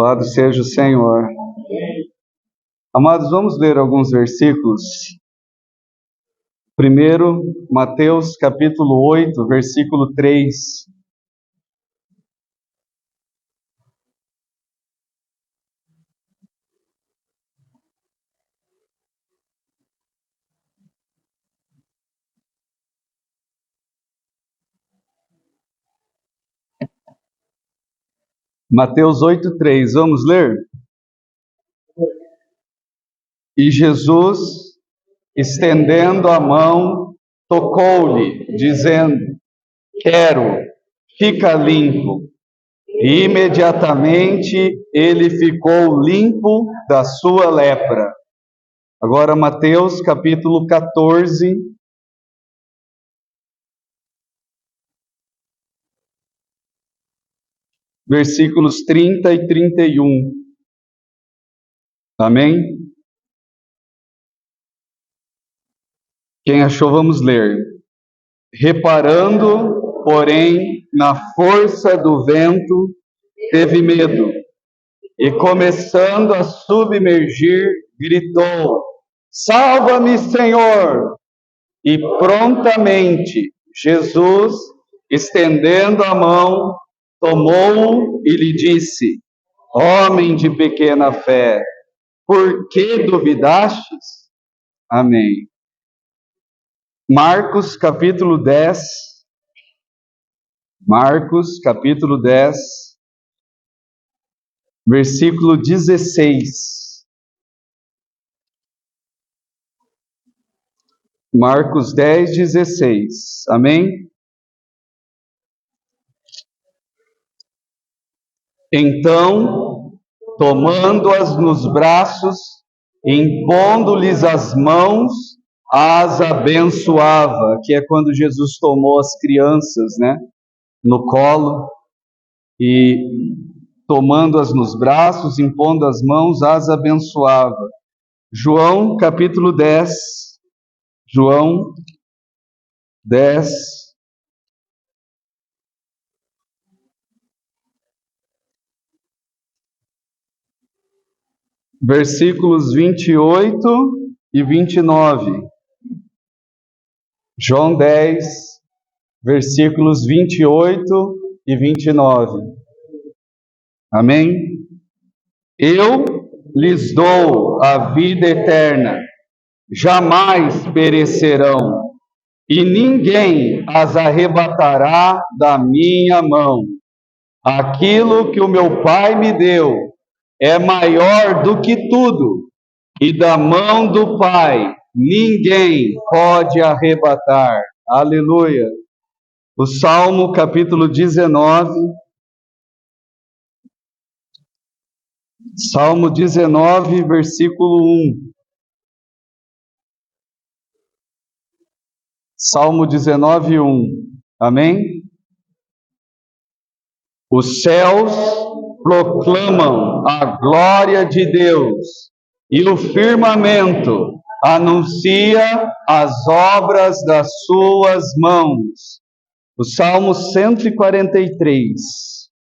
Louvado seja o Senhor. Amados, vamos ler alguns versículos. Primeiro, Mateus capítulo 8, versículo 3. Mateus 8, 3. Vamos ler? E Jesus, estendendo a mão, tocou-lhe, dizendo: quero, fica limpo. E imediatamente ele ficou limpo da sua lepra. Agora Mateus capítulo 14, versículos 30 e 31. Amém? Quem achou, vamos ler. Reparando, porém, na força do vento, teve medo, e começando a submergir, gritou: salva-me, Senhor! E prontamente Jesus, estendendo a mão, tomou-o e lhe disse: homem de pequena fé, por que duvidastes? Amém. Marcos capítulo 10. Marcos capítulo 10, versículo 16. Marcos 10, 16. Amém? Então, tomando-as nos braços, impondo-lhes as mãos, as abençoava, que é quando Jesus tomou as crianças, no colo, e tomando-as nos braços, impondo as mãos, as abençoava. João capítulo 10, João 10, versículos 28 e 29. João 10, versículos 28 e 29. Amém? Eu lhes dou a vida eterna, jamais perecerão, e ninguém as arrebatará da minha mão. Aquilo que o meu Pai me deu é maior do que tudo, e da mão do Pai ninguém pode arrebatar. Aleluia. O Salmo capítulo 19. Salmo 19, versículo 1. Salmo 19, 1. Amém? Os céus proclamam a glória de Deus, e o firmamento anuncia as obras das suas mãos. O Salmo 143.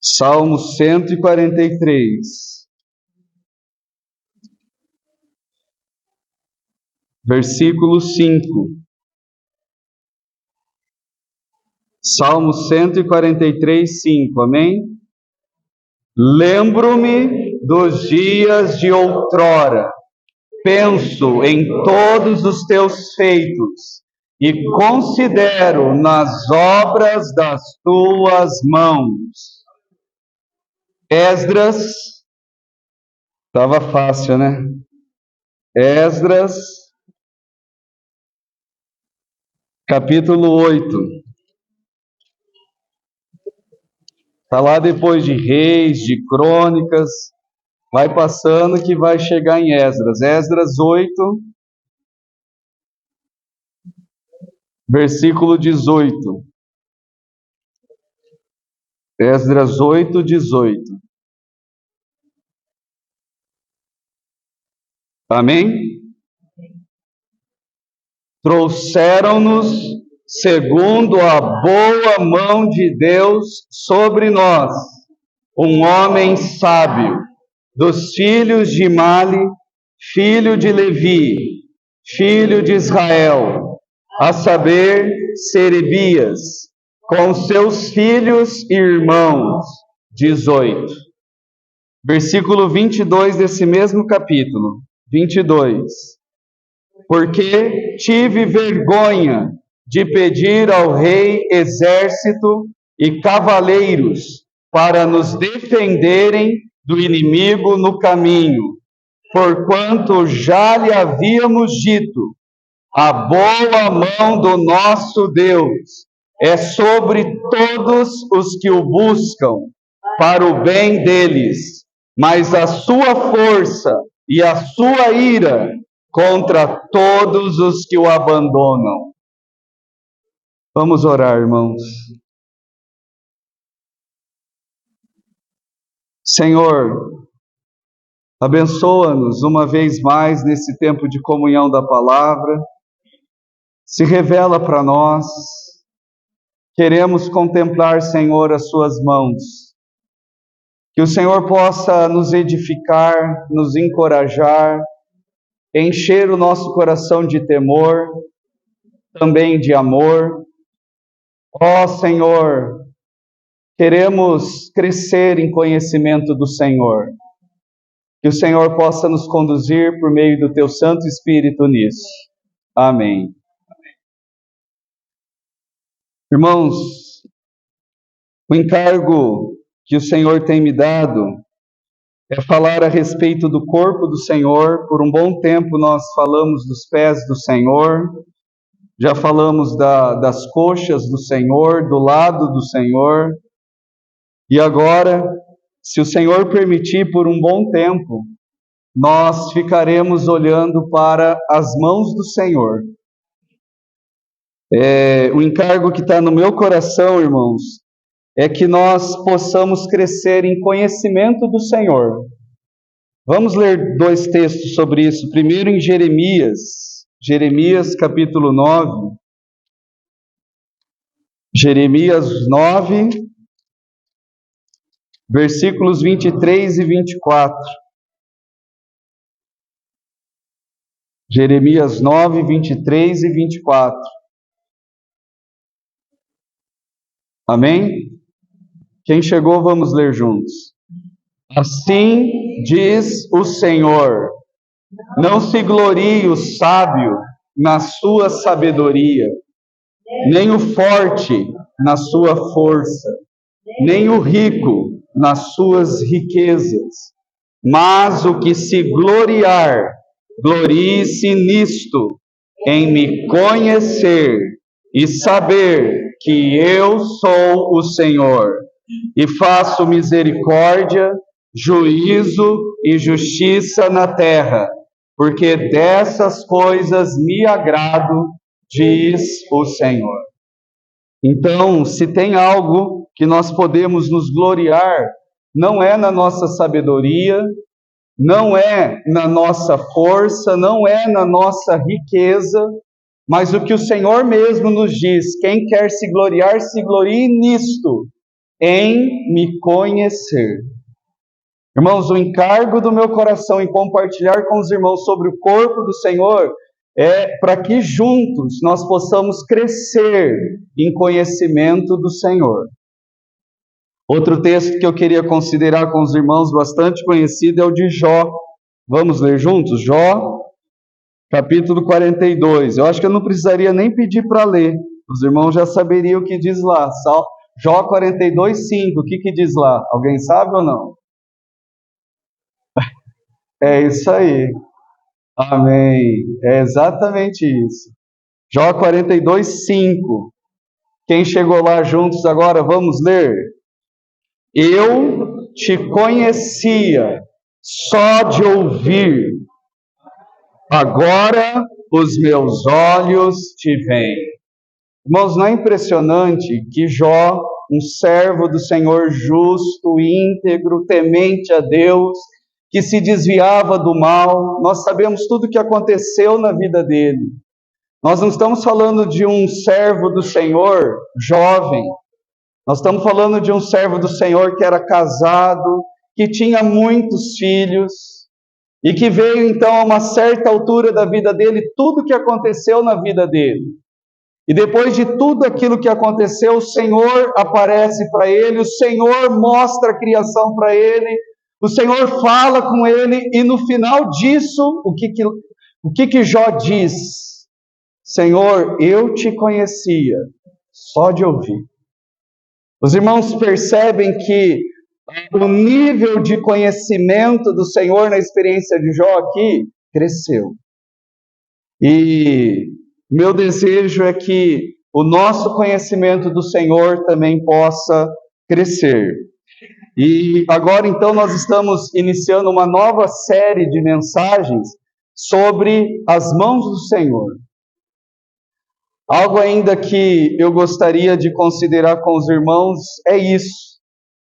Salmo 143. Versículo 5. Salmo 143, 5. Amém? Lembro-me dos dias de outrora, penso em todos os teus feitos e considero nas obras das tuas mãos. Esdras, estava fácil, né? Esdras, capítulo 8. Está lá depois de Reis, de Crônicas, vai passando que vai chegar em Esdras. Esdras 8, versículo 18. Esdras 8, 18. Amém? Trouxeram-nos segundo a boa mão de Deus sobre nós, um homem sábio, dos filhos de Mali, filho de Levi, filho de Israel, a saber, Serebias, com seus filhos e irmãos. 18. Versículo 22 desse mesmo capítulo. 22. Porque tive vergonha de pedir ao rei exército e cavaleiros para nos defenderem do inimigo no caminho, porquanto já lhe havíamos dito: a boa mão do nosso Deus é sobre todos os que o buscam, para o bem deles, mas a sua força e a sua ira contra todos os que o abandonam. Vamos orar, irmãos. Senhor, abençoa-nos uma vez mais nesse tempo de comunhão da palavra. Se revela para nós. Queremos contemplar, Senhor, as suas mãos. Que o Senhor possa nos edificar, nos encorajar, encher o nosso coração de temor, também de amor. Ó Senhor, queremos crescer em conhecimento do Senhor. Que o Senhor possa nos conduzir por meio do Teu Santo Espírito nisso. Amém. Irmãos, o encargo que o Senhor tem me dado é falar a respeito do corpo do Senhor. Por um bom tempo nós falamos dos pés do Senhor, já falamos das coxas do Senhor, do lado do Senhor, e agora, se o Senhor permitir, por um bom tempo, nós ficaremos olhando para as mãos do Senhor. O encargo que está no meu coração, irmãos, é que nós possamos crescer em conhecimento do Senhor. Vamos ler 2 textos sobre isso. Primeiro em Jeremias capítulo 9. Jeremias 9, versículos 23 e 24. Jeremias 9, 23 e 24. Amém? Quem chegou, vamos ler juntos. Assim diz o Senhor: não se glorie o sábio na sua sabedoria, nem o forte na sua força, nem o rico nas suas riquezas, mas o que se gloriar, glorie-se nisto, em me conhecer e saber que eu sou o Senhor, e faço misericórdia, juízo e justiça na terra, porque dessas coisas me agrado, diz o Senhor. Então, se tem algo que nós podemos nos gloriar, não é na nossa sabedoria, não é na nossa força, não é na nossa riqueza, mas o que o Senhor mesmo nos diz: quem quer se gloriar, se glorie nisto, em me conhecer. Irmãos, o encargo do meu coração em compartilhar com os irmãos sobre o corpo do Senhor é para que juntos nós possamos crescer em conhecimento do Senhor. Outro texto que eu queria considerar com os irmãos, bastante conhecido, é o de Jó. Vamos ler juntos? Jó, capítulo 42. Eu acho que eu não precisaria nem pedir para ler. Os irmãos já saberiam o que diz lá. Jó 42, 5. O que diz lá? Alguém sabe ou não? É isso aí. Amém. É exatamente isso. Jó 42, 5. Quem chegou lá juntos agora, vamos ler. Eu te conhecia só de ouvir, agora os meus olhos te veem. Irmãos, não é impressionante que Jó, um servo do Senhor justo, íntegro, temente a Deus, que se desviava do mal, nós sabemos tudo o que aconteceu na vida dele. Nós não estamos falando de um servo do Senhor jovem. Nós estamos falando de um servo do Senhor que era casado, que tinha muitos filhos, e que veio então a uma certa altura da vida dele, tudo que aconteceu na vida dele. E depois de tudo aquilo que aconteceu, o Senhor aparece para ele, o Senhor mostra a criação para ele, o Senhor fala com ele, e no final disso, o que Jó diz? Senhor, eu te conhecia só de ouvir. Os irmãos percebem que o nível de conhecimento do Senhor na experiência de Jó aqui cresceu. E meu desejo é que o nosso conhecimento do Senhor também possa crescer. E agora então nós estamos iniciando uma nova série de mensagens sobre as mãos do Senhor. Algo ainda que eu gostaria de considerar com os irmãos é isso.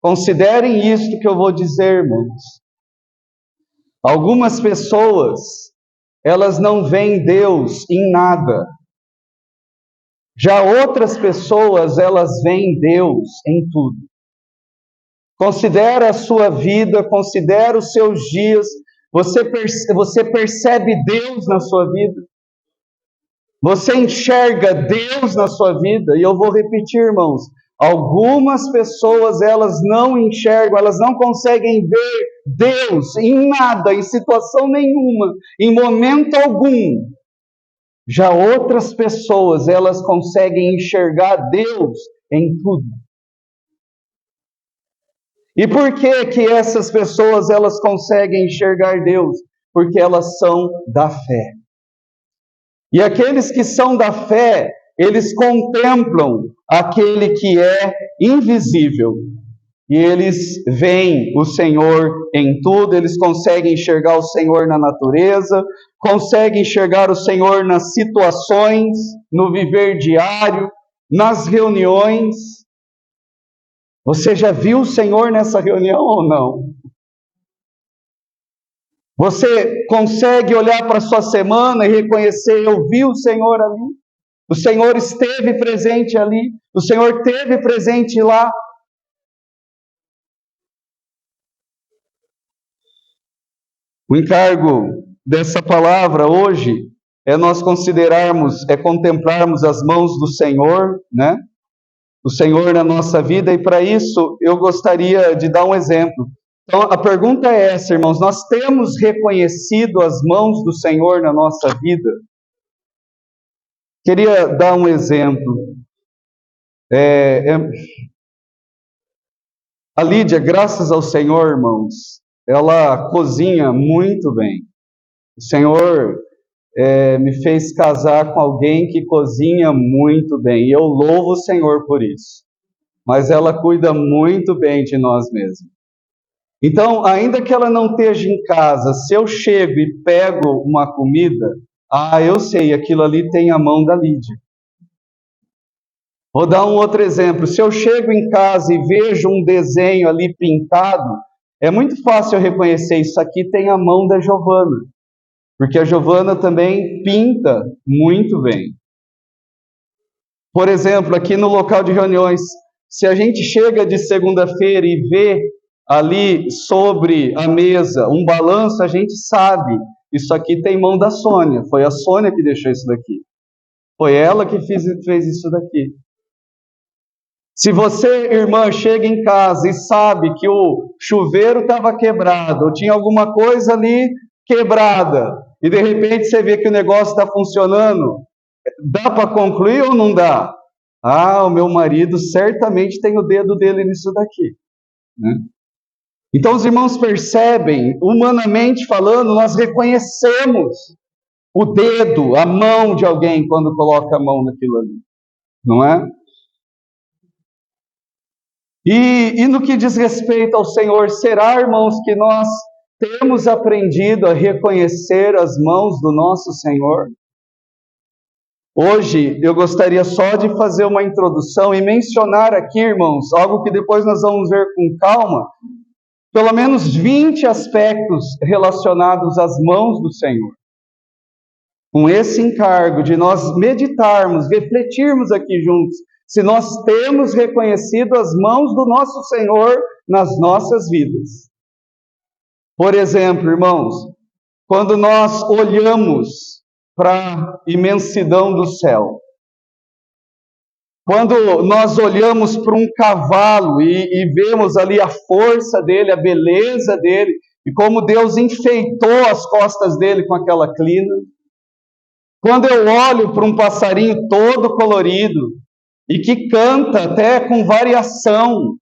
Considerem isto que eu vou dizer, irmãos. Algumas pessoas, elas não veem Deus em nada. Já outras pessoas, elas veem Deus em tudo. Considera a sua vida, considera os seus dias. Você percebe Deus na sua vida? Você enxerga Deus na sua vida? E eu vou repetir, irmãos. Algumas pessoas, elas não enxergam, elas não conseguem ver Deus em nada, em situação nenhuma, em momento algum. Já outras pessoas, elas conseguem enxergar Deus em tudo. E por que essas pessoas, elas conseguem enxergar Deus? Porque elas são da fé. E aqueles que são da fé, eles contemplam aquele que é invisível. E eles veem o Senhor em tudo, eles conseguem enxergar o Senhor na natureza, conseguem enxergar o Senhor nas situações, no viver diário, nas reuniões. Você já viu o Senhor nessa reunião ou não? Você consegue olhar para a sua semana e reconhecer, eu vi o Senhor ali? O Senhor esteve presente ali? O Senhor esteve presente lá? O encargo dessa palavra hoje é nós contemplarmos as mãos do Senhor, né? O Senhor na nossa vida, e para isso eu gostaria de dar um exemplo. Então a pergunta é essa, irmãos: nós temos reconhecido as mãos do Senhor na nossa vida? Queria dar um exemplo. A Lídia, graças ao Senhor, irmãos, ela cozinha muito bem. O Senhor me fez casar com alguém que cozinha muito bem, e eu louvo o Senhor por isso. Mas ela cuida muito bem de nós mesmos. Então, ainda que ela não esteja em casa, se eu chego e pego uma comida, eu sei, aquilo ali tem a mão da Lídia. Vou dar um outro exemplo. Se eu chego em casa e vejo um desenho ali pintado, é muito fácil eu reconhecer, isso aqui tem a mão da Giovana. Porque a Giovana também pinta muito bem. Por exemplo, aqui no local de reuniões, se a gente chega de segunda-feira e vê ali sobre a mesa um balanço, a gente sabe, isso aqui tem mão da Sônia, foi a Sônia que deixou isso daqui. Foi ela que fez isso daqui. Se você, irmã, chega em casa e sabe que o chuveiro estava quebrado, ou tinha alguma coisa ali quebrada, e de repente você vê que o negócio está funcionando, dá para concluir ou não dá? O meu marido certamente tem o dedo dele nisso daqui, né? Então os irmãos percebem, humanamente falando, nós reconhecemos o dedo, a mão de alguém quando coloca a mão naquilo ali, não é? E no que diz respeito ao Senhor, será, irmãos, que nós temos aprendido a reconhecer as mãos do nosso Senhor? Hoje eu gostaria só de fazer uma introdução e mencionar aqui, irmãos, algo que depois nós vamos ver com calma, pelo menos 20 aspectos relacionados às mãos do Senhor. com esse encargo de nós meditarmos, refletirmos aqui juntos, se nós temos reconhecido as mãos do nosso Senhor nas nossas vidas. Por exemplo, irmãos, quando nós olhamos para a imensidão do céu, quando nós olhamos para um cavalo e vemos ali a força dele, a beleza dele, e como Deus enfeitou as costas dele com aquela crina, quando eu olho para um passarinho todo colorido, e que canta até com variação,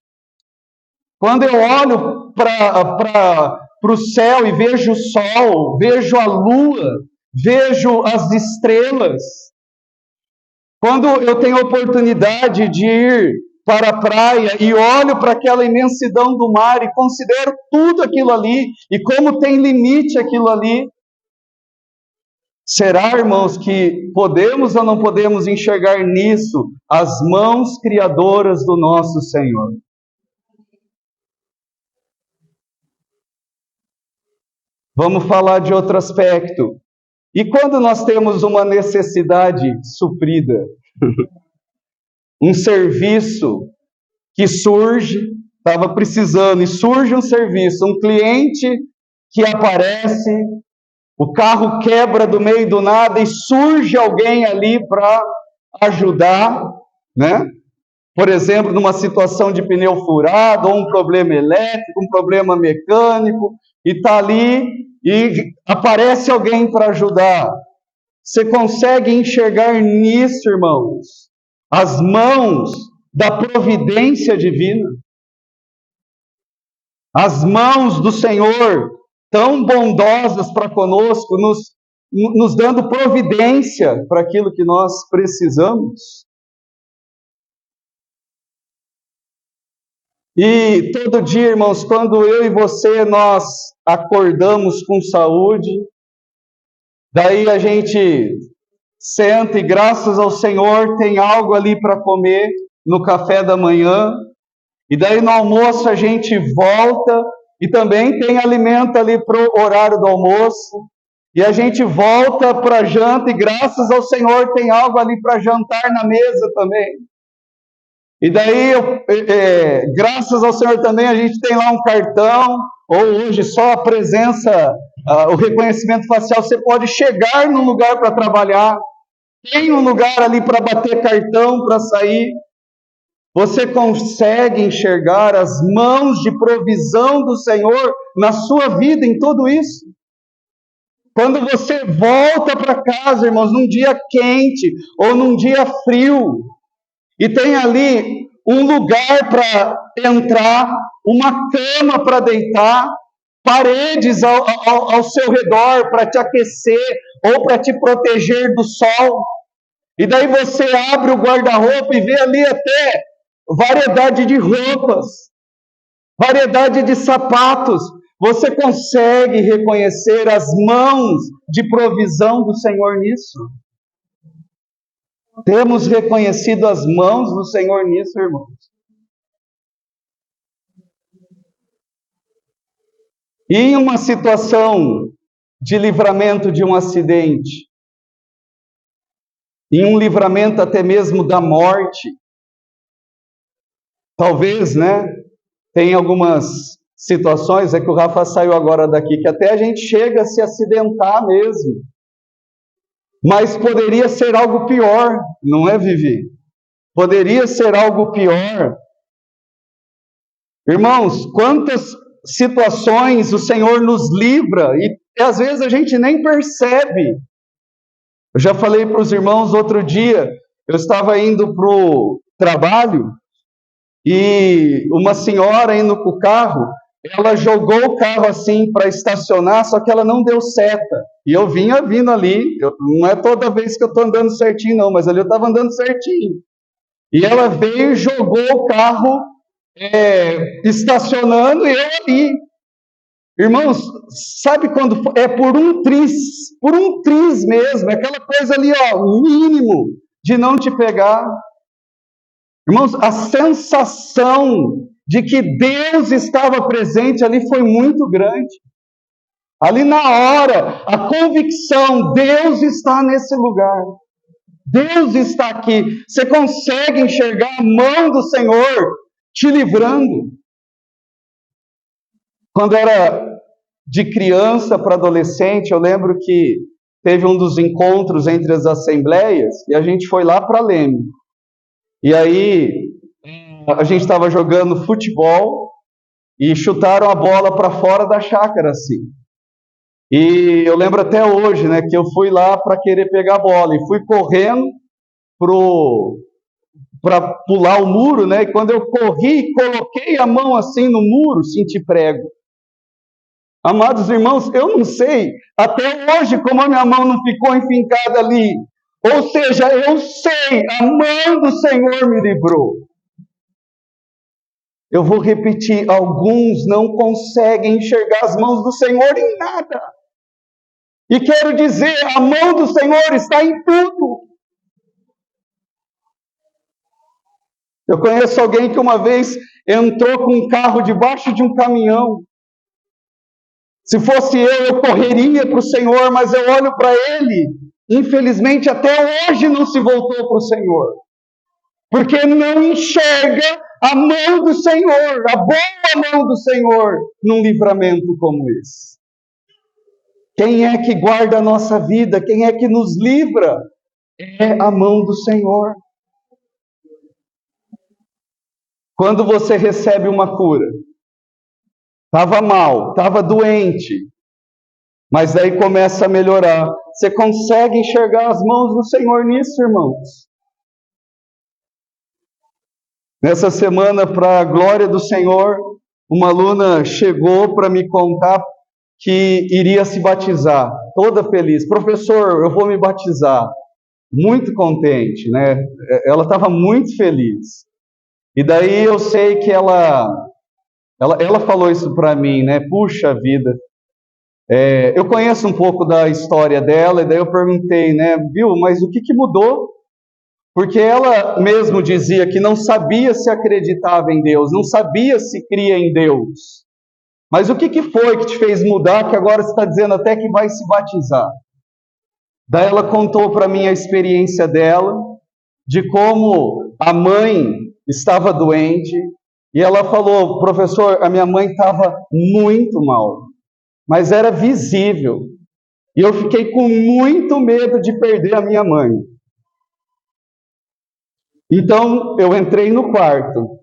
quando eu olho para o céu e vejo o sol, vejo a lua, vejo as estrelas, quando eu tenho a oportunidade de ir para a praia e olho para aquela imensidão do mar e considero tudo aquilo ali e como tem limite aquilo ali, será, irmãos, que podemos ou não podemos enxergar nisso as mãos criadoras do nosso Senhor? Vamos falar de outro aspecto. E quando nós temos uma necessidade suprida, um serviço que surge, estava precisando, e surge um serviço, um cliente que aparece, o carro quebra do meio do nada e surge alguém ali para ajudar, né? Por exemplo, numa situação de pneu furado, ou um problema elétrico, um problema mecânico, e está ali e aparece alguém para ajudar. Você consegue enxergar nisso, irmãos, as mãos da providência divina? As mãos do Senhor, tão bondosas para conosco, nos dando providência para aquilo que nós precisamos. E todo dia, irmãos, quando eu e você, nós acordamos com saúde, daí a gente senta e graças ao Senhor tem algo ali para comer no café da manhã, e daí no almoço a gente volta e também tem alimento ali para o horário do almoço, e a gente volta para a janta e graças ao Senhor tem algo ali para jantar na mesa também. E daí, graças ao Senhor também, a gente tem lá um cartão, ou hoje só a presença, o reconhecimento facial, você pode chegar num lugar para trabalhar, tem um lugar ali para bater cartão, para sair. Você consegue enxergar as mãos de provisão do Senhor na sua vida, em tudo isso? Quando você volta para casa, irmãos, num dia quente, ou num dia frio, e tem ali um lugar para entrar, uma cama para deitar, paredes ao seu redor para te aquecer ou para te proteger do sol. E daí você abre o guarda-roupa e vê ali até variedade de roupas, variedade de sapatos. Você consegue reconhecer as mãos de provisão do Senhor nisso? Temos reconhecido as mãos do Senhor nisso, irmãos? E em uma situação de livramento de um acidente, em um livramento até mesmo da morte, talvez, né, tem algumas situações, é que o Rafa saiu agora daqui, que até a gente chega a se acidentar mesmo. Mas poderia ser algo pior, não é, Vivi? Poderia ser algo pior. Irmãos, quantas situações o Senhor nos livra e às vezes a gente nem percebe. Eu já falei para os irmãos outro dia, eu estava indo para o trabalho e uma senhora indo com o carro, ela jogou o carro assim para estacionar, só que ela não deu seta. E eu vinha vindo ali, não é toda vez que eu estou andando certinho não, mas ali eu estava andando certinho. E ela veio e jogou o carro estacionando e eu ali. Irmãos, sabe quando é por um triz mesmo, é aquela coisa ali, ó, mínimo de não te pegar. Irmãos, a sensação de que Deus estava presente ali foi muito grande. Ali na hora, a convicção, Deus está nesse lugar. Deus está aqui. Você consegue enxergar a mão do Senhor te livrando. Quando era de criança para adolescente, eu lembro que teve um dos encontros entre as assembleias e a gente foi lá para Leme. E aí a gente estava jogando futebol e chutaram a bola para fora da chácara assim. E eu lembro até hoje, né, que eu fui lá para querer pegar a bola e fui correndo para pular o muro, né? E quando eu corri, coloquei a mão assim no muro, senti prego. Amados irmãos, eu não sei até hoje como a minha mão não ficou enfincada ali. Ou seja, eu sei, a mão do Senhor me livrou. Eu vou repetir, alguns não conseguem enxergar as mãos do Senhor em nada. E quero dizer, a mão do Senhor está em tudo. Eu conheço alguém que uma vez entrou com um carro debaixo de um caminhão. Se fosse eu correria para o Senhor, mas eu olho para ele, infelizmente até hoje não se voltou para o Senhor. Porque não enxerga a mão do Senhor, a boa mão do Senhor, num livramento como esse. Quem é que guarda a nossa vida? Quem é que nos livra? É a mão do Senhor. Quando você recebe uma cura, estava mal, estava doente, mas daí começa a melhorar. Você consegue enxergar as mãos do Senhor nisso, irmãos? Nessa semana, para a glória do Senhor, uma aluna chegou para me contar que iria se batizar, toda feliz. Professor, eu vou me batizar. Muito contente, né? Ela estava muito feliz. E daí eu sei que ela falou isso para mim, né? Puxa vida. Eu conheço um pouco da história dela, e daí eu perguntei, né? Viu, mas o que mudou? Porque ela mesmo dizia que não sabia se acreditava em Deus, não sabia se cria em Deus. Mas o que foi que te fez mudar, que agora você está dizendo até que vai se batizar? Daí ela contou para mim a experiência dela, de como a mãe estava doente, e ela falou, professor, a minha mãe estava muito mal, mas era visível, e eu fiquei com muito medo de perder a minha mãe. Então, eu entrei no quarto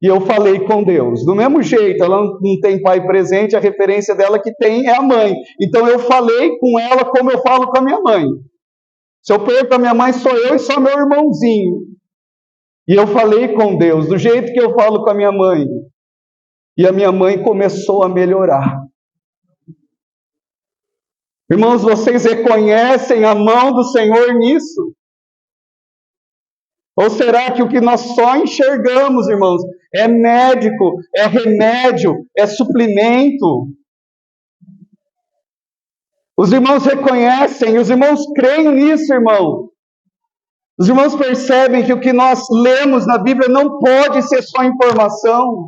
e eu falei com Deus. Do mesmo jeito, ela não tem pai presente, a referência dela que tem é a mãe. Então, eu falei com ela como eu falo com a minha mãe. Se eu perco a minha mãe, sou eu e só meu irmãozinho. E eu falei com Deus, do jeito que eu falo com a minha mãe. E a minha mãe começou a melhorar. Irmãos, vocês reconhecem a mão do Senhor nisso? Ou será que o que nós só enxergamos, irmãos, é médico, é remédio, é suplemento? Os irmãos reconhecem, os irmãos creem nisso, irmão. Os irmãos percebem que o que nós lemos na Bíblia não pode ser só informação.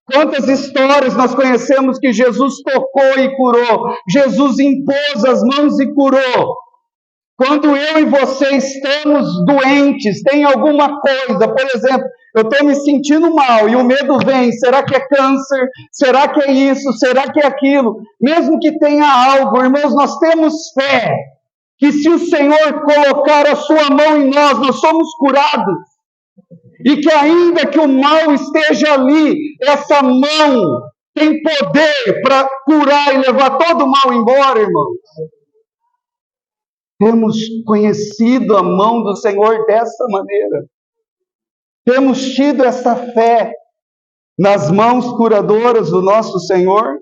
Quantas histórias nós conhecemos que Jesus tocou e curou, Jesus impôs as mãos e curou. Quando eu e você estamos doentes, tem alguma coisa, por exemplo, eu estou me sentindo mal e o medo vem, será que é câncer? Será que é isso? Será que é aquilo? Mesmo que tenha algo, irmãos, nós temos fé que se o Senhor colocar a sua mão em nós, nós somos curados. E que ainda que o mal esteja ali, essa mão tem poder para curar e levar todo o mal embora, irmãos. Temos conhecido a mão do Senhor dessa maneira. Temos tido essa fé nas mãos curadoras do nosso Senhor.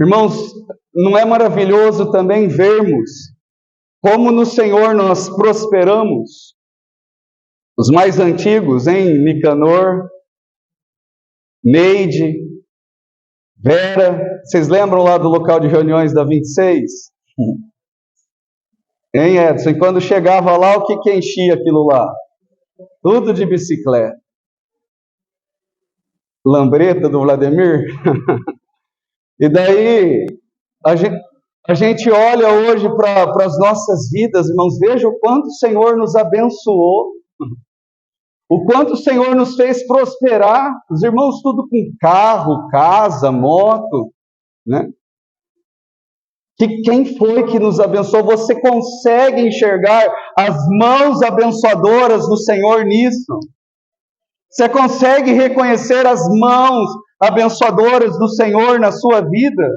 Irmãos, não é maravilhoso também vermos como no Senhor nós prosperamos? Os mais antigos, hein? Nicanor, Neide, Vera, vocês lembram lá do local de reuniões da 26? Hein, Edson? E quando chegava lá, o que enchia aquilo lá? Tudo de bicicleta. lambreta do Vladimir. E daí, a gente olha hoje para as nossas vidas, irmãos, veja o quanto o Senhor nos abençoou, o quanto o Senhor nos fez prosperar, os irmãos tudo com carro, casa, moto, né? Quem foi que nos abençoou? Você consegue enxergar as mãos abençoadoras do Senhor nisso? Você consegue reconhecer as mãos abençoadoras do Senhor na sua vida?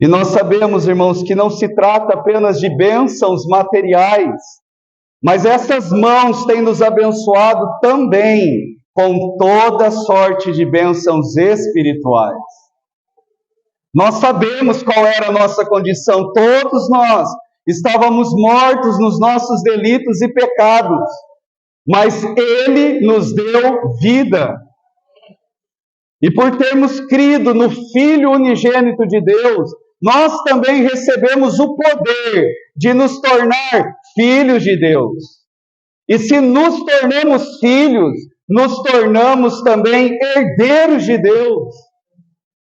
E nós sabemos, irmãos, que não se trata apenas de bênçãos materiais, mas essas mãos têm nos abençoado também com toda sorte de bênçãos espirituais. Nós sabemos qual era a nossa condição, todos nós estávamos mortos nos nossos delitos e pecados, mas Ele nos deu vida. E por termos crido no Filho unigênito de Deus, nós também recebemos o poder de nos tornar filhos de Deus. E se nos tornamos filhos, nos tornamos também herdeiros de Deus.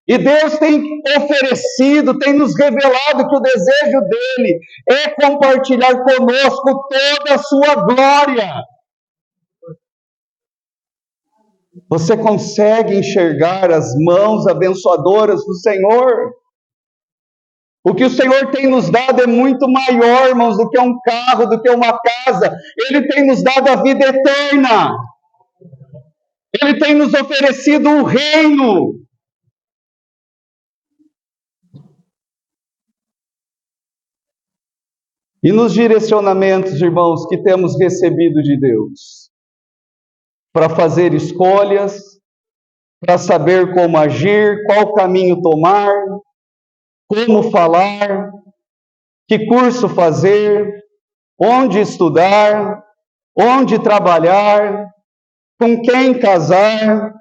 E Deus tem oferecido, tem nos revelado que o desejo dele é compartilhar conosco toda a sua glória. Você consegue enxergar as mãos abençoadoras do Senhor? O que o Senhor tem nos dado é muito maior, irmãos, do que um carro, do que uma casa. Ele tem nos dado a vida eterna. Ele tem nos oferecido o reino. E nos direcionamentos, irmãos, que temos recebido de Deus, para fazer escolhas, para saber como agir, qual caminho tomar, como falar, que curso fazer, onde estudar, onde trabalhar, com quem casar.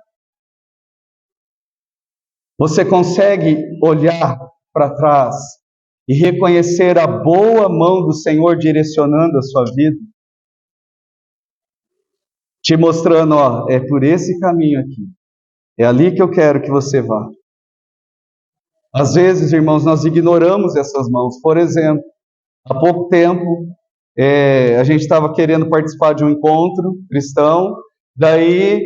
Você consegue olhar para trás e reconhecer a boa mão do Senhor direcionando a sua vida? Te mostrando, ó, é por esse caminho aqui. É ali que eu quero que você vá. Às vezes, irmãos, nós ignoramos essas mãos. Por exemplo, há pouco tempo, a gente estava querendo participar de um encontro cristão, daí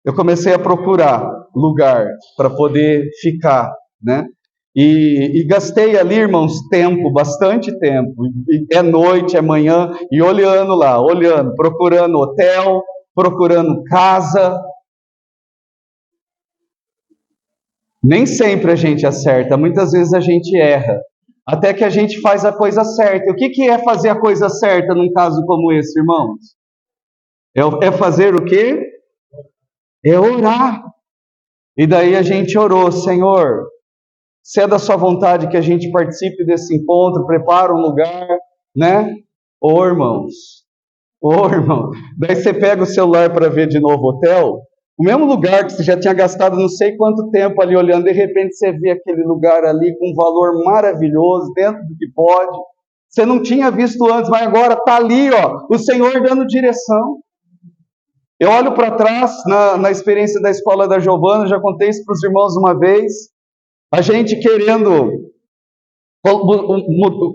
eu comecei a procurar lugar para poder ficar, né? E gastei ali, irmãos, tempo, bastante tempo. É noite, é manhã, e olhando lá, procurando hotel, procurando casa. Nem sempre a gente acerta, muitas vezes a gente erra, até que a gente faz a coisa certa. E o que é fazer a coisa certa num caso como esse, irmãos? É fazer o quê? É orar. E daí a gente orou: Senhor, se é da sua vontade que a gente participe desse encontro, prepara um lugar, né? Irmãos, irmão, daí você pega o celular para ver de novo hotel, o mesmo lugar que você já tinha gastado não sei quanto tempo ali olhando, de repente você vê aquele lugar ali com um valor maravilhoso, dentro do que pode, você não tinha visto antes, mas agora está ali, ó, o Senhor dando direção. Eu olho para trás, na experiência da escola da Giovana, já contei isso para os irmãos uma vez, a gente querendo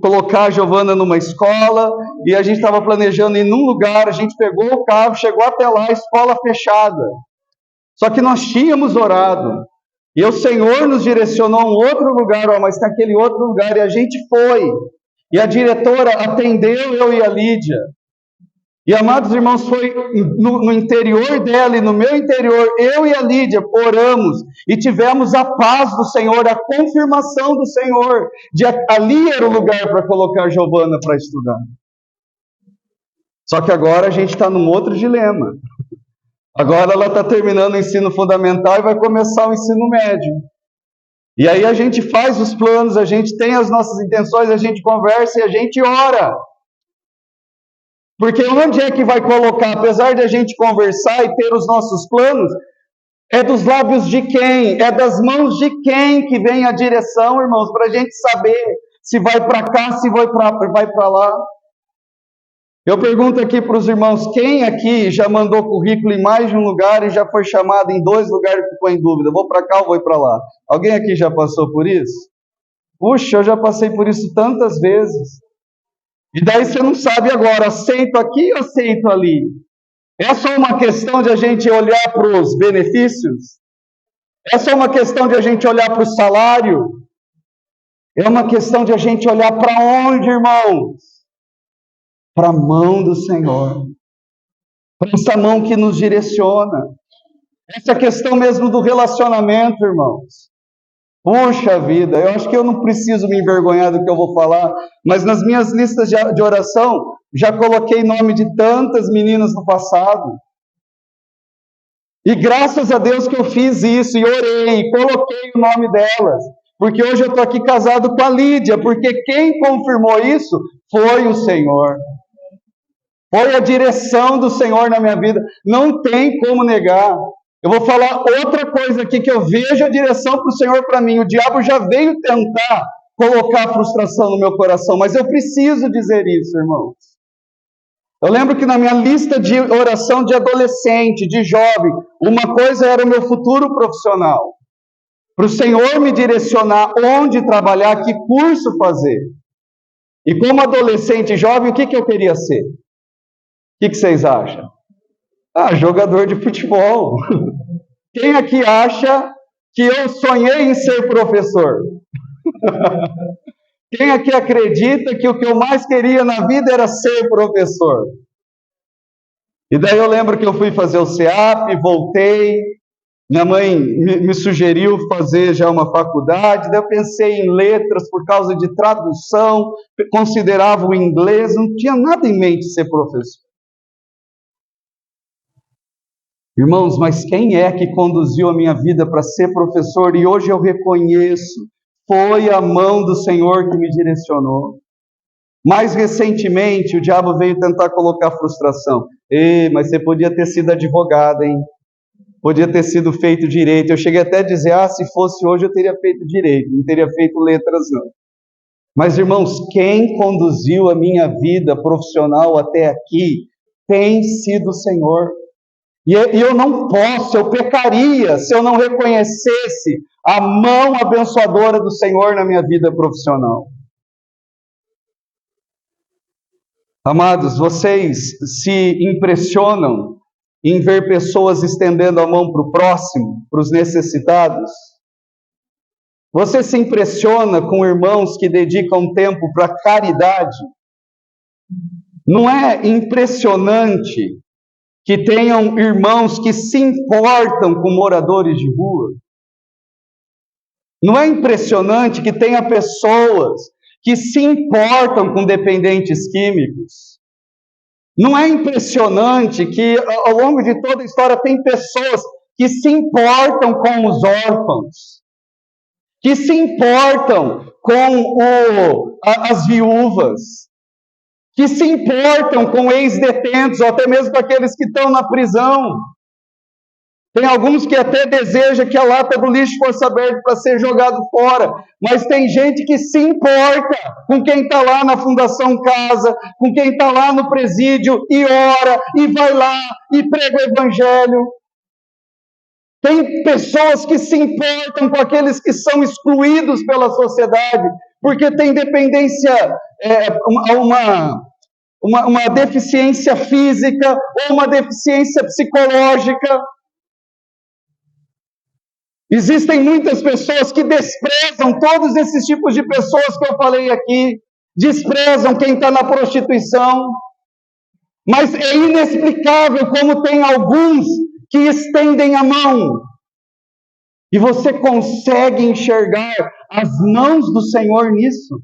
colocar a Giovana numa escola, e a gente estava planejando ir num lugar, a gente pegou o carro, chegou até lá, escola fechada. Só que nós tínhamos orado, e o Senhor nos direcionou a um outro lugar, mas naquele outro lugar, e a gente foi, e a diretora atendeu eu e a Lídia. E, amados irmãos, foi no interior dela e no meu interior, eu e a Lídia oramos e tivemos a paz do Senhor, a confirmação do Senhor, de ali era o lugar para colocar a Giovana para estudar. Só que agora a gente está num outro dilema. Agora ela está terminando o ensino fundamental e vai começar o ensino médio. E aí a gente faz os planos, a gente tem as nossas intenções, a gente conversa e a gente ora. Porque onde é que vai colocar? Apesar de a gente conversar e ter os nossos planos, é dos lábios de quem? É das mãos de quem que vem a direção, irmãos, para a gente saber se vai para cá, se vai para lá. Eu pergunto aqui para os irmãos, quem aqui já mandou currículo em mais de um lugar e já foi chamado em 2 lugares e ficou em dúvida? Vou para cá ou vou para lá? Alguém aqui já passou por isso? Puxa, eu já passei por isso tantas vezes. E daí você não sabe agora, aceito aqui ou aceito ali? É só uma questão de a gente olhar para os benefícios? É só uma questão de a gente olhar para o salário? É uma questão de a gente olhar para onde, irmãos? Para a mão do Senhor. Para essa mão que nos direciona. Essa questão mesmo do relacionamento, irmãos. Puxa vida, eu acho que eu não preciso me envergonhar do que eu vou falar, mas nas minhas listas de oração, já coloquei nome de tantas meninas no passado. E graças a Deus que eu fiz isso, e orei, e coloquei o nome delas. Porque hoje eu estou aqui casado com a Lídia, porque quem confirmou isso foi o Senhor. Foi a direção do Senhor na minha vida. Não tem como negar. Eu vou falar outra coisa aqui, que eu vejo a direção para o Senhor para mim. O diabo já veio tentar colocar frustração no meu coração, mas eu preciso dizer isso, irmãos. Eu lembro que na minha lista de oração de adolescente, de jovem, uma coisa era o meu futuro profissional. Para o Senhor me direcionar onde trabalhar, que curso fazer. E como adolescente e jovem, o que eu queria ser? O que vocês acham? Jogador de futebol. Quem aqui acha que eu sonhei em ser professor? Quem aqui acredita que o que eu mais queria na vida era ser professor? E daí eu lembro que eu fui fazer o CEAP, voltei, minha mãe me sugeriu fazer já uma faculdade, daí eu pensei em letras por causa de tradução, considerava o inglês, não tinha nada em mente de ser professor. Irmãos, mas quem é que conduziu a minha vida para ser professor? E hoje eu reconheço, foi a mão do Senhor que me direcionou. Mais recentemente, o diabo veio tentar colocar frustração. Mas você podia ter sido advogado, hein? Podia ter sido feito direito. Eu cheguei até a dizer, se fosse hoje eu teria feito direito, não teria feito letras não. Mas, irmãos, quem conduziu a minha vida profissional até aqui tem sido o Senhor. E eu não posso, eu pecaria se eu não reconhecesse a mão abençoadora do Senhor na minha vida profissional. Amados, vocês se impressionam em ver pessoas estendendo a mão para o próximo, para os necessitados? Você se impressiona com irmãos que dedicam tempo para caridade? Não é impressionante que tenham irmãos que se importam com moradores de rua? Não é impressionante que tenha pessoas que se importam com dependentes químicos? Não é impressionante que ao longo de toda a história tem pessoas que se importam com os órfãos, que se importam com as viúvas, que se importam com ex-detentos, ou até mesmo com aqueles que estão na prisão. Tem alguns que até desejam que a lata do lixo fosse aberta para ser jogado fora, mas tem gente que se importa com quem está lá na Fundação Casa, com quem está lá no presídio, e ora, e vai lá, e prega o Evangelho. Tem pessoas que se importam com aqueles que são excluídos pela sociedade, porque tem dependência, uma deficiência física ou uma deficiência psicológica. Existem muitas pessoas que desprezam todos esses tipos de pessoas que eu falei aqui, desprezam quem está na prostituição, mas é inexplicável como tem alguns que estendem a mão, e você consegue enxergar as mãos do Senhor nisso.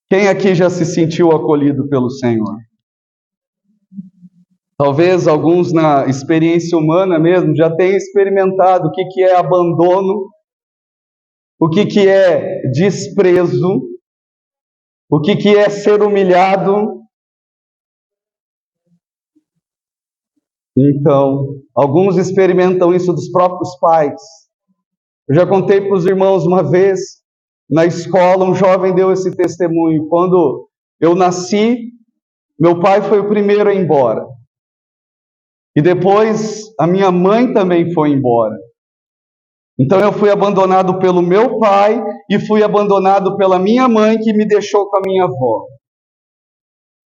Quem aqui já se sentiu acolhido pelo Senhor? Talvez alguns na experiência humana mesmo já tenham experimentado o que é abandono, o que é desprezo, o que é ser humilhado. Então, alguns experimentam isso dos próprios pais. Eu já contei para os irmãos uma vez, na escola, um jovem deu esse testemunho. Quando eu nasci, meu pai foi o primeiro a ir embora. E depois a minha mãe também foi embora. Então eu fui abandonado pelo meu pai e fui abandonado pela minha mãe, que me deixou com a minha avó.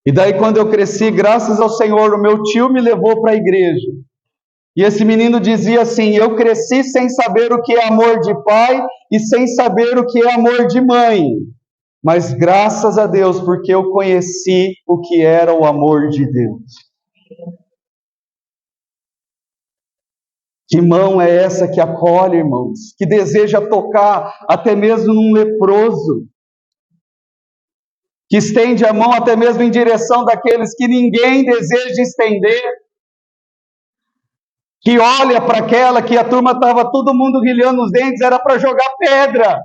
E daí quando eu cresci, graças ao Senhor, o meu tio me levou para a igreja. E esse menino dizia assim: eu cresci sem saber o que é amor de pai e sem saber o que é amor de mãe. Mas graças a Deus, porque eu conheci o que era o amor de Deus. Que mão é essa que acolhe, irmãos? Que deseja tocar até mesmo num leproso? Que estende a mão até mesmo em direção daqueles que ninguém deseja estender? Que olha para aquela que a turma estava todo mundo rilhando os dentes, era para jogar pedra.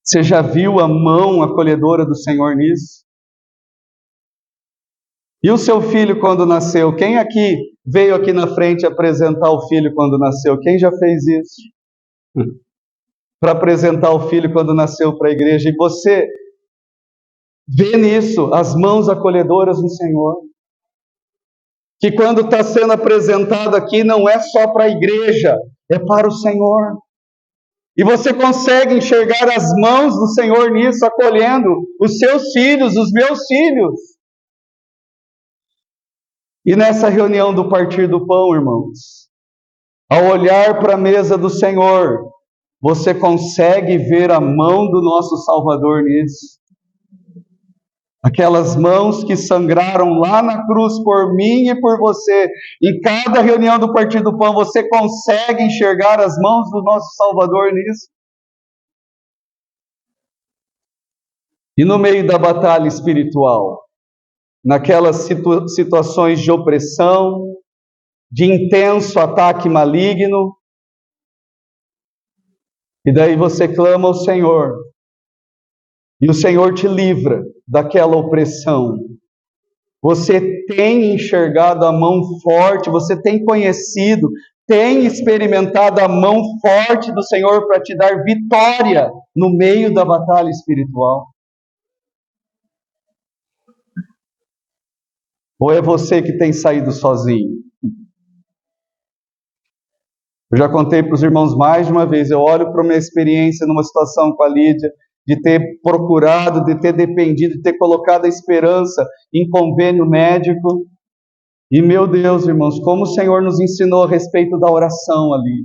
Você já viu a mão acolhedora do Senhor nisso? E o seu filho quando nasceu? Quem aqui veio aqui na frente apresentar o filho quando nasceu? Quem já fez isso? Para apresentar o filho quando nasceu para a igreja. E você vê nisso as mãos acolhedoras do Senhor. Que quando está sendo apresentado aqui não é só para a igreja, é para o Senhor. E você consegue enxergar as mãos do Senhor nisso, acolhendo os seus filhos, os meus filhos. E nessa reunião do partir do pão, irmãos, ao olhar para a mesa do Senhor, você consegue ver a mão do nosso Salvador nisso. Aquelas mãos que sangraram lá na cruz por mim e por você. Em cada reunião do partir do pão, você consegue enxergar as mãos do nosso Salvador nisso. E no meio da batalha espiritual, naquelas situações de opressão, de intenso ataque maligno, e daí você clama ao Senhor, e o Senhor te livra daquela opressão. Você tem enxergado a mão forte, você tem conhecido, tem experimentado a mão forte do Senhor para te dar vitória no meio da batalha espiritual? Ou é você que tem saído sozinho? Eu já contei para os irmãos mais de uma vez, eu olho para a minha experiência numa situação com a Lídia, de ter procurado, de ter dependido, de ter colocado a esperança em convênio médico. E meu Deus, irmãos, como o Senhor nos ensinou a respeito da oração ali.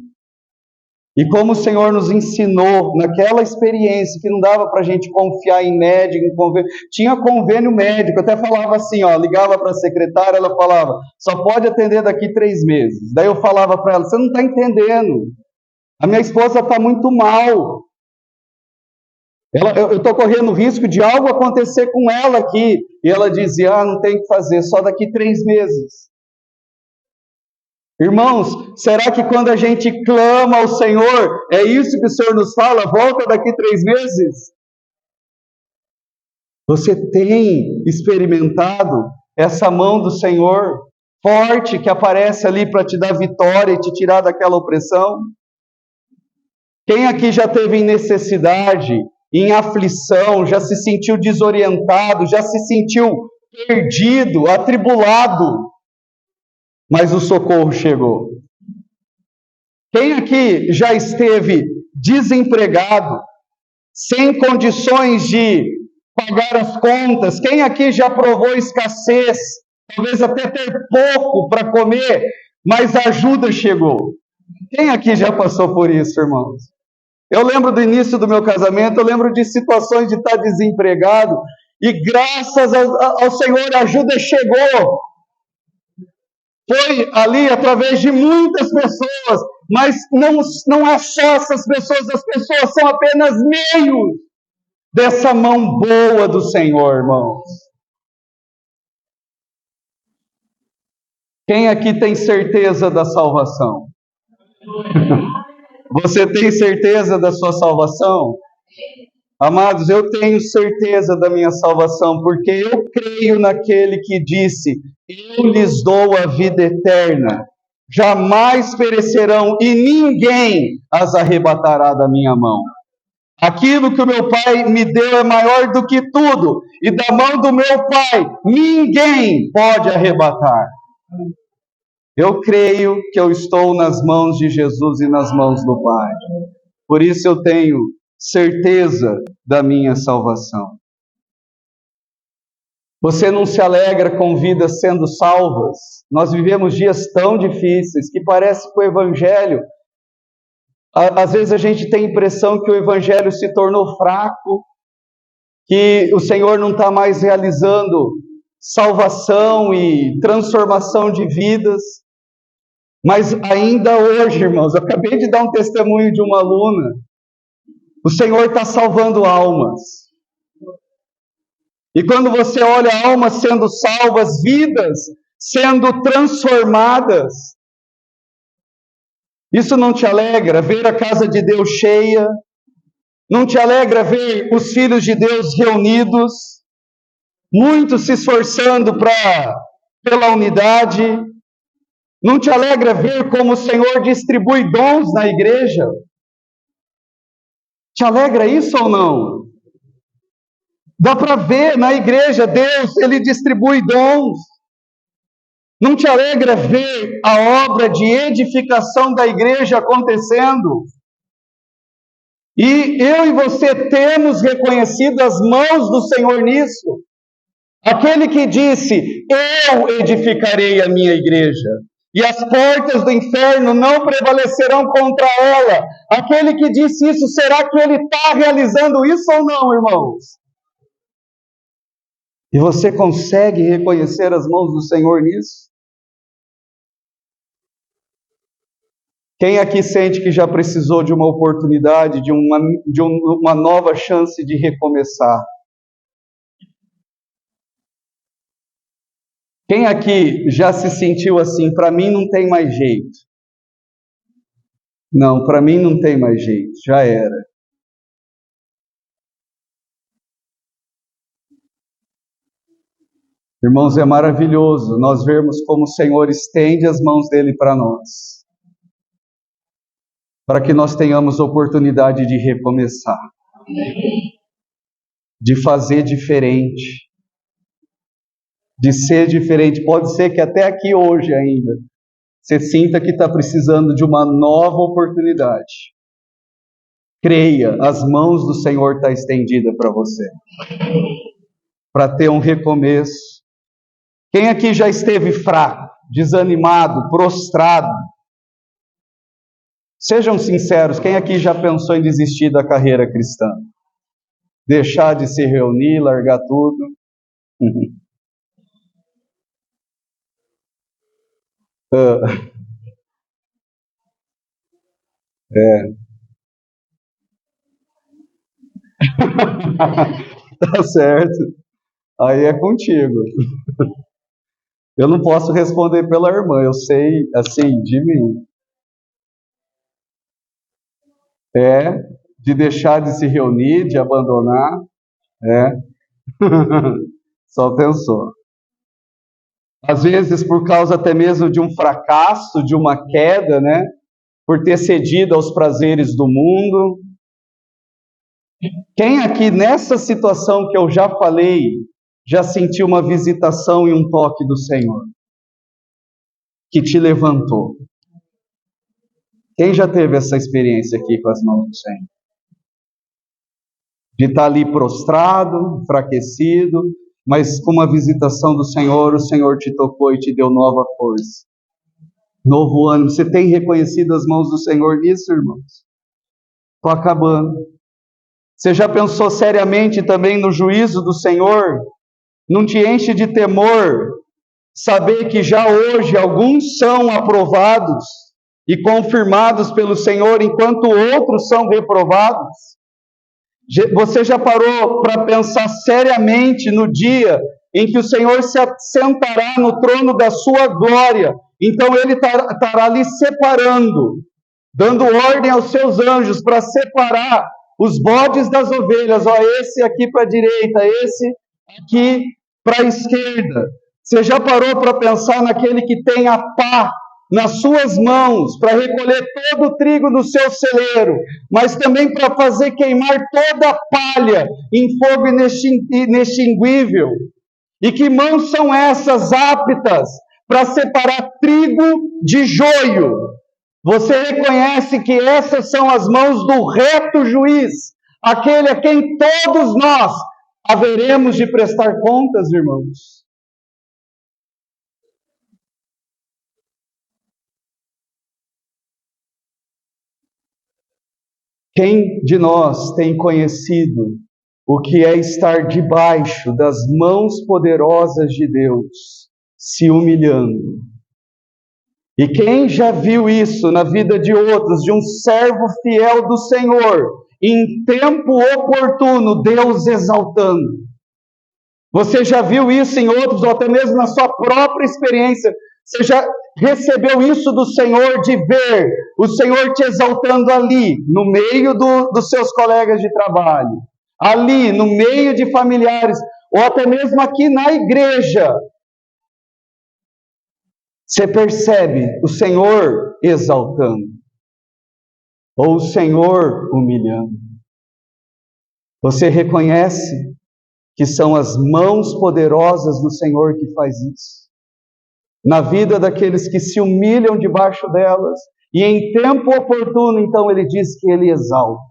E como o Senhor nos ensinou naquela experiência que não dava para a gente confiar em médico, em convênio. Tinha convênio médico, até falava assim, ó, ligava para a secretária, ela falava, só pode atender daqui 3 meses. Daí eu falava para ela, você não está entendendo, a minha esposa está muito mal. Eu estou correndo risco de algo acontecer com ela aqui. E ela dizia, não tem o que fazer, só daqui 3 meses. Irmãos, será que quando a gente clama ao Senhor, é isso que o Senhor nos fala? Volta daqui 3 meses? Você tem experimentado essa mão do Senhor forte que aparece ali para te dar vitória e te tirar daquela opressão? Quem aqui já teve em necessidade, em aflição, já se sentiu desorientado, já se sentiu perdido, atribulado, mas o socorro chegou? Quem aqui já esteve desempregado, sem condições de pagar as contas? Quem aqui já provou escassez, talvez até ter pouco para comer, mas a ajuda chegou? Quem aqui já passou por isso, irmãos? Eu lembro do início do meu casamento, eu lembro de situações de estar desempregado, e graças ao Senhor a ajuda chegou. Foi ali através de muitas pessoas, mas não é só essas pessoas, as pessoas são apenas meios dessa mão boa do Senhor, irmãos. Quem aqui tem certeza da salvação? Você tem certeza da sua salvação? Amados, eu tenho certeza da minha salvação, porque eu creio naquele que disse, eu lhes dou a vida eterna, jamais perecerão e ninguém as arrebatará da minha mão. Aquilo que o meu Pai me deu é maior do que tudo, e da mão do meu Pai ninguém pode arrebatar. Eu creio que eu estou nas mãos de Jesus e nas mãos do Pai. Por isso eu tenho certeza da minha salvação. Você não se alegra com vidas sendo salvas? Nós vivemos dias tão difíceis que parece que o Evangelho, às vezes a gente tem a impressão que o Evangelho se tornou fraco, que o Senhor não está mais realizando salvação e transformação de vidas. Mas ainda hoje, irmãos, eu acabei de dar um testemunho de uma aluna, o Senhor está salvando almas. E quando você olha almas sendo salvas, vidas sendo transformadas, isso não te alegra ver a casa de Deus cheia? Não te alegra ver os filhos de Deus reunidos, muitos se esforçando pela unidade? Não te alegra ver como o Senhor distribui dons na igreja? Te alegra isso ou não? Dá para ver na igreja, Deus, Ele distribui dons. Não te alegra ver a obra de edificação da igreja acontecendo? E eu e você temos reconhecido as mãos do Senhor nisso. Aquele que disse, eu edificarei a minha igreja, e as portas do inferno não prevalecerão contra ela. Aquele que disse isso, será que ele está realizando isso ou não, irmãos? E você consegue reconhecer as mãos do Senhor nisso? Quem aqui sente que já precisou de uma oportunidade, de uma nova chance de recomeçar? Quem aqui já se sentiu assim, para mim não tem mais jeito? Não, para mim não tem mais jeito, já era. Irmãos, é maravilhoso nós vermos como o Senhor estende as mãos dele para nós, para que nós tenhamos oportunidade de recomeçar, de fazer diferente, de ser diferente. Pode ser que até aqui hoje ainda você sinta que está precisando de uma nova oportunidade. Creia, as mãos do Senhor estão estendidas para você, para ter um recomeço. Quem aqui já esteve fraco, desanimado, prostrado? Sejam sinceros, quem aqui já pensou em desistir da carreira cristã? Deixar de se reunir, largar tudo? Tá certo. Aí é contigo. Eu não posso responder pela irmã, eu sei, assim, de mim. De deixar de se reunir, de abandonar, Só pensou. Às vezes por causa até mesmo de um fracasso, de uma queda, né? Por ter cedido aos prazeres do mundo. Quem aqui nessa situação que eu já falei, já sentiu uma visitação e um toque do Senhor, que te levantou? Quem já teve essa experiência aqui com as mãos do Senhor? De estar ali prostrado, enfraquecido, mas com uma visitação do Senhor, o Senhor te tocou e te deu nova força, novo ânimo. Você tem reconhecido as mãos do Senhor nisso, irmãos? Estou acabando. Você já pensou seriamente também no juízo do Senhor? Não te enche de temor saber que já hoje alguns são aprovados e confirmados pelo Senhor, enquanto outros são reprovados? Você já parou para pensar seriamente no dia em que o Senhor se assentará no trono da sua glória? Então Ele estará ali separando, dando ordem aos seus anjos para separar os bodes das ovelhas. Ó, esse aqui para a direita, esse aqui para a esquerda. Você já parou para pensar naquele que tem a pá nas suas mãos para recolher todo o trigo do seu celeiro, mas também para fazer queimar toda a palha em fogo inextinguível. E que mãos são essas aptas para separar trigo de joio? Você reconhece que essas são as mãos do reto juiz, aquele a quem todos nós haveremos de prestar contas, irmãos. Quem de nós tem conhecido o que é estar debaixo das mãos poderosas de Deus, se humilhando? E quem já viu isso na vida de outros, de um servo fiel do Senhor, em tempo oportuno, Deus exaltando? Você já viu isso em outros, ou até mesmo na sua própria experiência? Você já recebeu isso do Senhor, de ver o Senhor te exaltando ali, no meio dos seus colegas de trabalho, ali, no meio de familiares, ou até mesmo aqui na igreja? Você percebe o Senhor exaltando, ou o Senhor humilhando? Você reconhece que são as mãos poderosas do Senhor que faz isso? Na vida daqueles que se humilham debaixo delas, e em tempo oportuno, então, ele diz que ele exalta.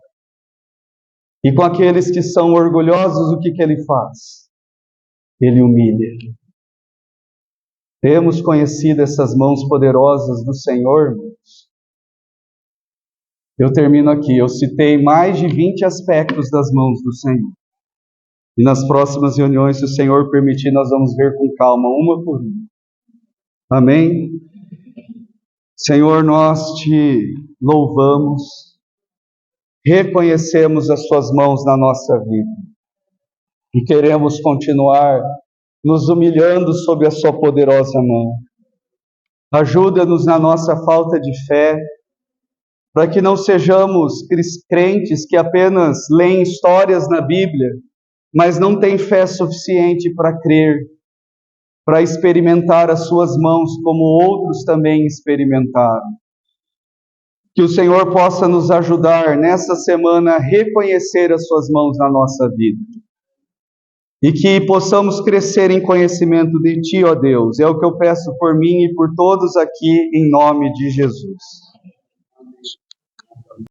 E com aqueles que são orgulhosos, o que ele faz? Ele humilha. Temos conhecido essas mãos poderosas do Senhor, irmãos? Eu termino aqui. Eu citei mais de 20 aspectos das mãos do Senhor. E nas próximas reuniões, se o Senhor permitir, nós vamos ver com calma, uma por uma. Amém? Senhor, nós te louvamos, reconhecemos as suas mãos na nossa vida e queremos continuar nos humilhando sob a sua poderosa mão. Ajuda-nos na nossa falta de fé, para que não sejamos crentes que apenas leem histórias na Bíblia, mas não têm fé suficiente para crer, para experimentar as suas mãos como outros também experimentaram. Que o Senhor possa nos ajudar nessa semana a reconhecer as suas mãos na nossa vida. E que possamos crescer em conhecimento de Ti, ó Deus. É o que eu peço por mim e por todos aqui, em nome de Jesus.